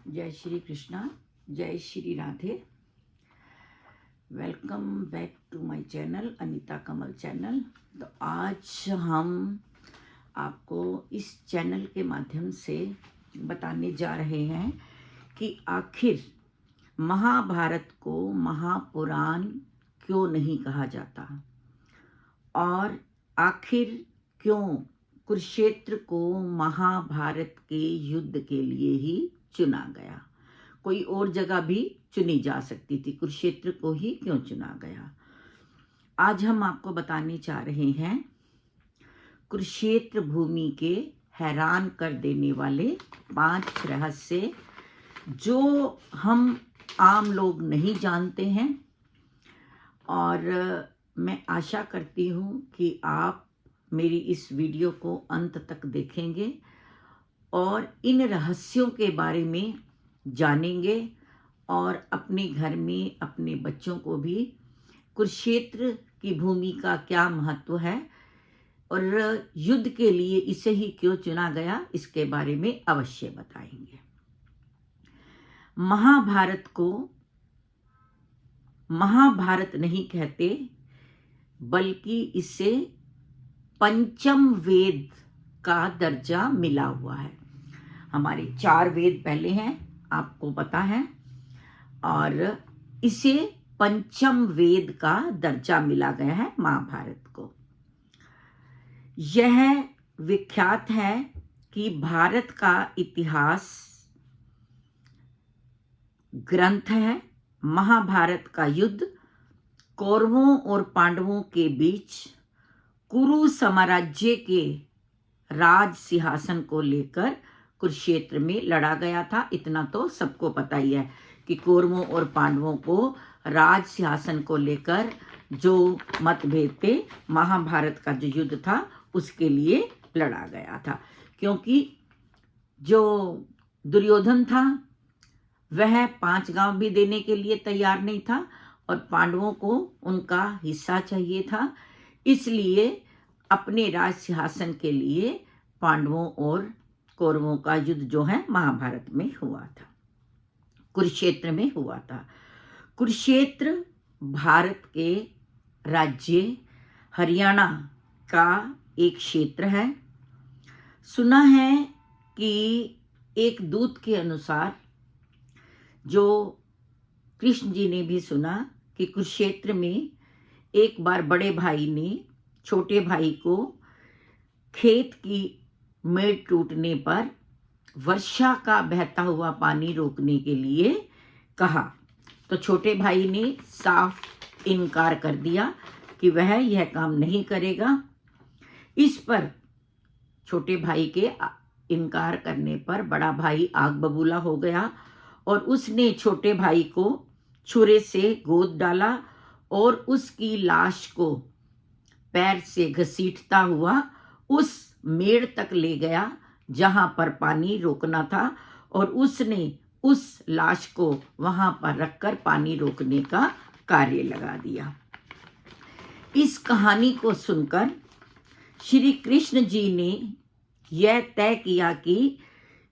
जय श्री कृष्णा, जय Shri Radhe. Welcome back to my channel Anita Kamal channel. तो आज हम आपको इस चैनल के माध्यम से बताने जा रहे हैं कि आखिर महाभारत को महापुराण क्यों नहीं कहा जाता और आखिर क्यों कुरुक्षेत्र को महाभारत के युद्ध के लिए ही चुना गया। कोई और जगह भी चुनी जा सकती थी, कुरुक्षेत्र को ही क्यों चुना गया। आज हम आपको बताने जा रहे हैं कुरुक्षेत्र भूमि के हैरान कर देने वाले 5 रहस्य जो हम आम लोग नहीं जानते हैं। और मैं आशा करती हूँ कि आप मेरी इस वीडियो को अंत तक देखेंगे और इन रहस्यों के बारे में जानेंगे और अपने घर में अपने बच्चों को भी कुरुक्षेत्र की भूमि का क्या महत्व है और युद्ध के लिए इसे ही क्यों चुना गया, इसके बारे में अवश्य बताएंगे। महाभारत को महाभारत नहीं कहते बल्कि इसे पंचम वेद का दर्जा मिला हुआ है। हमारे 4 वेद पहले हैं, आपको पता है, और इसे पंचम वेद का दर्जा मिला गया है महाभारत को। यह विख्यात है कि भारत का इतिहास ग्रंथ है। महाभारत का युद्ध कौरवों और पांडवों के बीच कुरु साम्राज्य के राज सिंहासन को लेकर कुरुक्षेत्र में लड़ा गया था। इतना तो सबको पता ही है कि कौरवों और पांडवों को राज सिंहासन को लेकर जो मतभेद थे, महाभारत का जो युद्ध था उसके लिए लड़ा गया था। क्योंकि जो दुर्योधन था वह 5 गांव भी देने के लिए तैयार नहीं था और पांडवों को उनका हिस्सा चाहिए था। इसलिए अपने राज सिंहासन के लिए पांडवों और कौरवों का युद्ध जो है महाभारत में हुआ था, कुरुक्षेत्र में हुआ था। कुरुक्षेत्र भारत के राज्य हरियाणा का एक क्षेत्र है। सुना है कि एक दूत के अनुसार, जो कृष्ण जी ने भी सुना, कि कुरुक्षेत्र में एक बार बड़े भाई ने छोटे भाई को खेत की मेड़ टूटने पर वर्षा का बहता हुआ पानी रोकने के लिए कहा, तो छोटे भाई ने साफ इनकार कर दिया कि वह यह काम नहीं करेगा। इस पर छोटे भाई के इनकार करने पर बड़ा भाई आग बबूला हो गया और उसने छोटे भाई को छुरे से गोद डाला और उसकी लाश को पैर से घसीटता हुआ उस मेड़ तक ले गया जहां पर पानी रोकना था और उसने उस लाश को वहां पर रखकर पानी रोकने का कार्य लगा दिया। इस कहानी को सुनकर श्री कृष्ण जी ने यह तय किया कि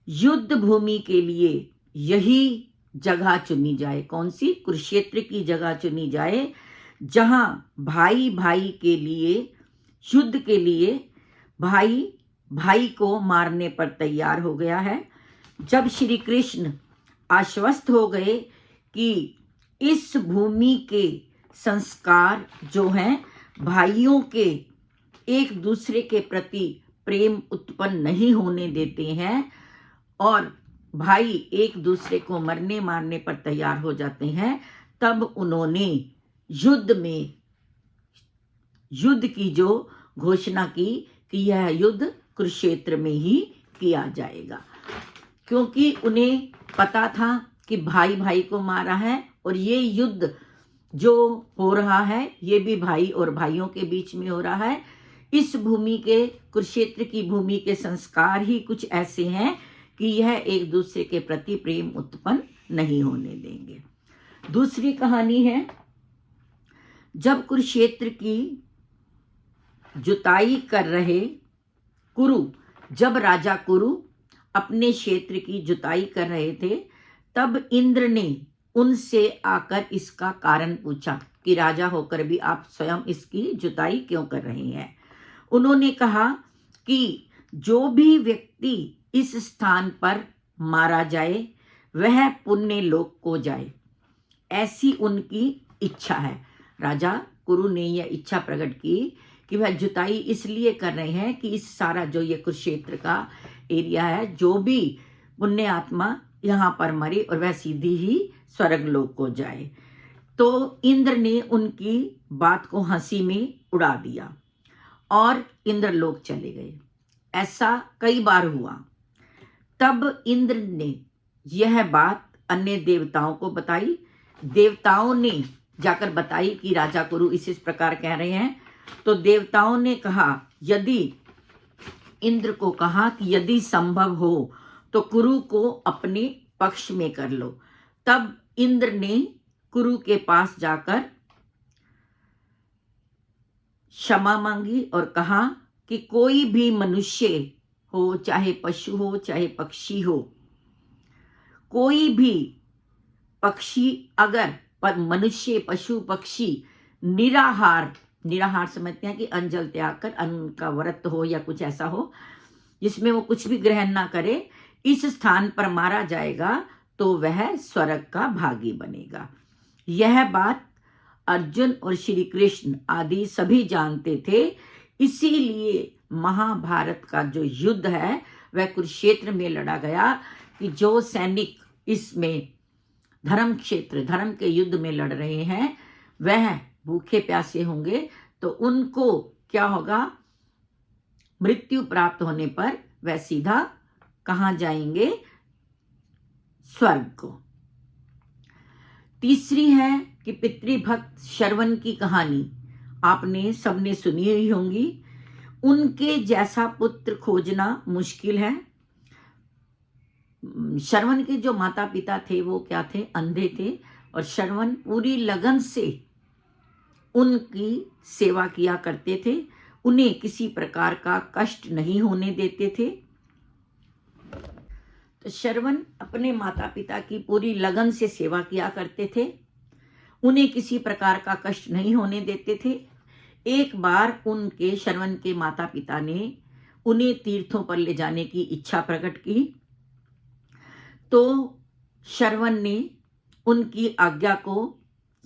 युद्ध भूमि के लिए यही जगह चुनी जाए। कौन सी? कुरुक्षेत्र की जगह चुनी जाए, जहां भाई भाई के लिए, युद्ध के लिए भाई भाई को मारने पर तैयार हो गया है। जब श्री कृष्ण आश्वस्त हो गए कि इस भूमि के संस्कार जो हैं भाइयों के एक दूसरे के प्रति प्रेम उत्पन्न नहीं होने देते हैं और भाई एक दूसरे को मरने मारने पर तैयार हो जाते हैं, तब उन्होंने युद्ध की जो घोषणा की कि यह युद्ध कुरुक्षेत्र में ही किया जाएगा। क्योंकि उन्हें पता था कि भाई भाई को मारा है और ये युद्ध जो हो रहा है ये भी भाई और भाइयों के बीच में हो रहा है। इस भूमि के, कुरुक्षेत्र की भूमि के संस्कार ही कुछ ऐसे हैं कि यह एक दूसरे के प्रति प्रेम उत्पन्न नहीं होने देंगे। दूसरी कहानी है, जब कुरुक्षेत्र की जुताई कर रहे जब राजा कुरु अपने क्षेत्र की जुताई कर रहे थे तब इंद्र ने उनसे आकर इसका कारण पूछा कि राजा होकर भी आप स्वयं इसकी जुताई क्यों कर रहे हैं। उन्होंने कहा कि जो भी व्यक्ति इस स्थान पर मारा जाए वह पुण्य लोक को जाए, ऐसी उनकी इच्छा है। राजा कुरु ने यह इच्छा प्रकट की कि वह जुताई इसलिए कर रहे हैं कि इस सारा जो ये कुरुक्षेत्र का एरिया है, जो भी पुण्य आत्मा यहाँ पर मरे और वह सीधी ही स्वर्ग लोक को जाए। तो इंद्र ने उनकी बात को हंसी में उड़ा दिया और इंद्र लोक चले गए। ऐसा कई बार हुआ। तब इंद्र ने यह बात अन्य देवताओं को बताई। देवताओं ने जाकर बताई कि राजा कुरु इस प्रकार कह रहे हैं। तो देवताओं ने कहा, यदि इंद्र को कहा कि यदि संभव हो तो कुरु को अपने पक्ष में कर लो। तब इंद्र ने कुरु के पास जाकर क्षमा मांगी और कहा कि कोई भी मनुष्य हो, चाहे पशु हो, चाहे पक्षी हो, कोई भी पक्षी अगर मनुष्य पशु पक्षी निराहार समझते हैं कि अन्न जल त्याग कर अन्न का व्रत हो या कुछ ऐसा हो जिसमें वो कुछ भी ग्रहण ना करे, इस स्थान पर मारा जाएगा तो वह स्वर्ग का भागी बनेगा। यह बात अर्जुन और श्री कृष्ण आदि सभी जानते थे। इसीलिए महाभारत का जो युद्ध है वह कुरुक्षेत्र में लड़ा गया कि जो सैनिक इसमें धर्म के युद्ध में लड़ रहे हैं वह भूखे प्यासे होंगे तो उनको क्या होगा, मृत्यु प्राप्त होने पर वह सीधा कहाँ जाएंगे, स्वर्ग को। तीसरी है कि पितृभक्त श्रवण की कहानी आपने सबने सुनी हुई होंगी। उनके जैसा पुत्र खोजना मुश्किल है। श्रवण के जो माता पिता थे वो क्या थे, अंधे थे, और श्रवण पूरी लगन से उनकी सेवा किया करते थे। उन्हें किसी प्रकार का कष्ट नहीं होने देते थे। तो श्रवण अपने माता पिता की पूरी लगन से सेवा किया करते थे, उन्हें किसी प्रकार का कष्ट नहीं होने देते थे। एक बार उनके श्रवण के माता पिता ने उन्हें तीर्थों पर ले जाने की इच्छा प्रकट की। तो श्रवण ने उनकी आज्ञा को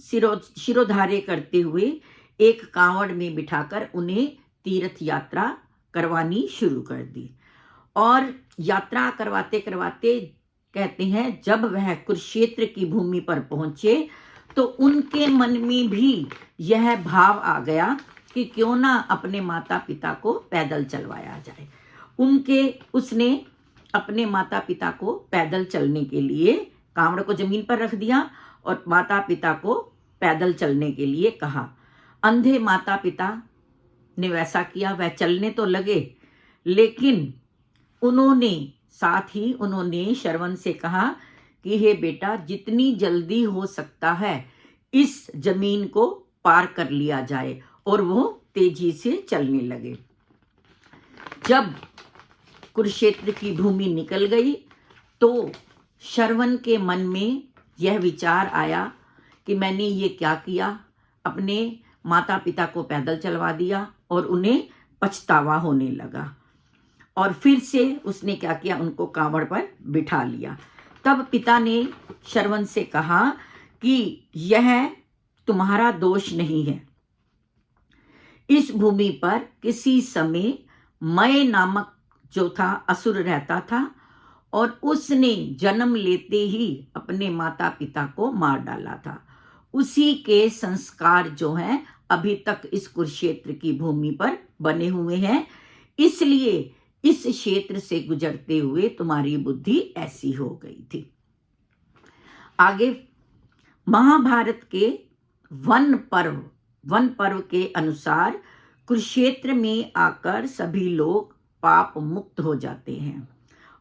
शिरोधार्य करते हुए एक कांवड़ में बिठाकर उन्हें तीर्थ यात्रा करवानी शुरू कर दी। और यात्रा करवाते करवाते कहते हैं जब वह कुरुक्षेत्र की भूमि पर पहुंचे तो उनके मन में भी यह भाव आ गया कि क्यों ना अपने माता पिता को पैदल चलवाया जाए। उसने अपने माता पिता को पैदल चलने के लिए कांवड़ को जमीन पर रख दिया और माता पिता को पैदल चलने के लिए कहा। अंधे माता पिता ने वैसा किया, वह चलने तो लगे, लेकिन उन्होंने श्रवण से कहा कि हे बेटा, जितनी जल्दी हो सकता है इस जमीन को पार कर लिया जाए, और वो तेजी से चलने लगे। जब कुरुक्षेत्र की भूमि निकल गई तो श्रवण के मन में यह विचार आया कि मैंने ये क्या किया, अपने माता पिता को पैदल चलवा दिया, और उन्हें पछतावा होने लगा। और फिर से उसने क्या किया, उनको कांवड़ पर बिठा लिया। तब पिता ने श्रवण से कहा कि यह तुम्हारा दोष नहीं है। इस भूमि पर किसी समय मय नामक जो था असुर रहता था, और उसने जन्म लेते ही अपने माता पिता को मार डाला था। उसी के संस्कार जो हैं अभी तक इस कुरुक्षेत्र की भूमि पर बने हुए हैं, इसलिए इस क्षेत्र से गुजरते हुए तुम्हारी बुद्धि ऐसी हो गई थी। आगे महाभारत के वन पर्व के अनुसार कुरुक्षेत्र में आकर सभी लोग पाप मुक्त हो जाते हैं,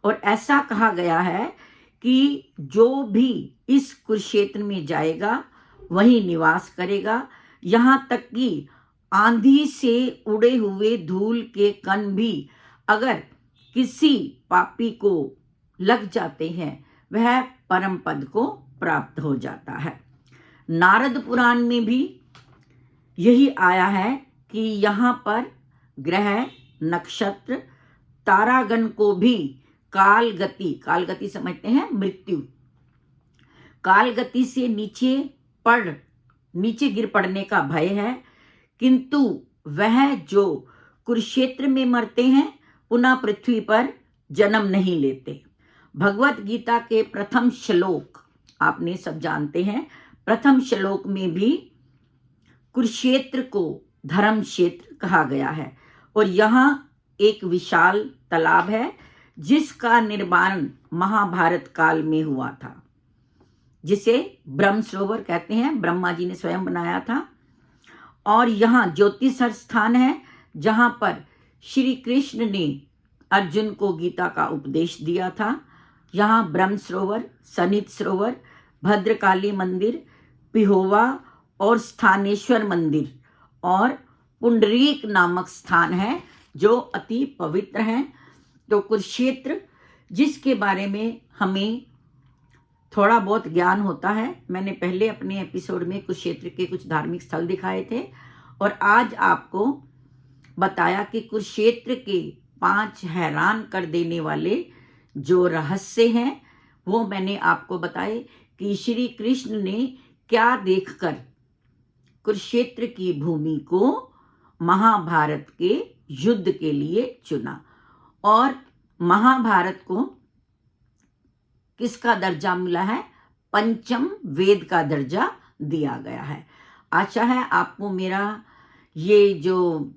और ऐसा कहा गया है कि जो भी इस कुरुक्षेत्र में जाएगा वहीं निवास करेगा। यहाँ तक कि आंधी से उड़े हुए धूल के कण भी अगर किसी पापी को लग जाते हैं वह परम पद को प्राप्त हो जाता है। नारद पुराण में भी यही आया है कि यहाँ पर ग्रह, नक्षत्र, तारागण को भी काल गति समझते हैं मृत्यु, काल गति से नीचे गिर पड़ने का भय है, किंतु वह जो कुरुक्षेत्र में मरते हैं पुनः पृथ्वी पर जन्म नहीं लेते। भगवत गीता के प्रथम श्लोक आपने सब जानते हैं। प्रथम श्लोक में भी कुरुक्षेत्र को धर्म क्षेत्र कहा गया है और यहाँ एक विशाल तालाब है जिसका निर्माण महाभारत काल में हुआ था, जिसे ब्रह्म सरोवर कहते हैं, ब्रह्मा जी ने स्वयं बनाया था। और यहाँ ज्योतिषर स्थान है जहाँ पर श्री कृष्ण ने अर्जुन को गीता का उपदेश दिया था। यहाँ ब्रह्म सरोवर, सनित सरोवर, भद्रकाली मंदिर, पिहोवा और स्थानेश्वर मंदिर और पुंडरीक नामक स्थान है जो अति पवित्र हैं। तो कुरुक्षेत्र जिसके बारे में हमें थोड़ा बहुत ज्ञान होता है, मैंने पहले अपने एपिसोड में कुरुक्षेत्र के कुछ धार्मिक स्थल दिखाए थे और आज आपको बताया कि कुरुक्षेत्र के 5 हैरान कर देने वाले जो रहस्य हैं वो मैंने आपको बताए कि श्री कृष्ण ने क्या देखकर कुरुक्षेत्र की भूमि को महाभारत के युद्ध के लिए चुना और महाभारत को किसका दर्जा मिला है? पंचम वेद का दर्जा दिया गया है। आशा है आपको मेरा ये जो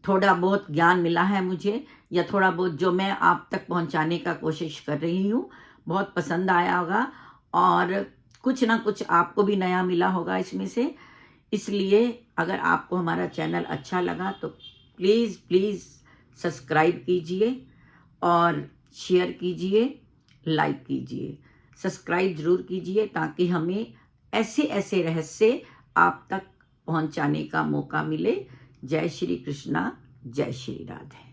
थोड़ा बहुत ज्ञान मिला है मुझे, या थोड़ा बहुत जो मैं आप तक पहुंचाने का कोशिश कर रही हूँ, बहुत पसंद आया होगा और कुछ ना कुछ आपको भी नया मिला होगा इसमें से। इसलिए अगर आपको हमारा चैनल अच्छा लगा तो प्लीज़ सब्सक्राइब कीजिए और शेयर कीजिए, लाइक कीजिए, सब्सक्राइब जरूर कीजिए ताकि हमें ऐसे रहस्य आप तक पहुंचाने का मौका मिले। जय श्री कृष्णा, जय श्री राधे।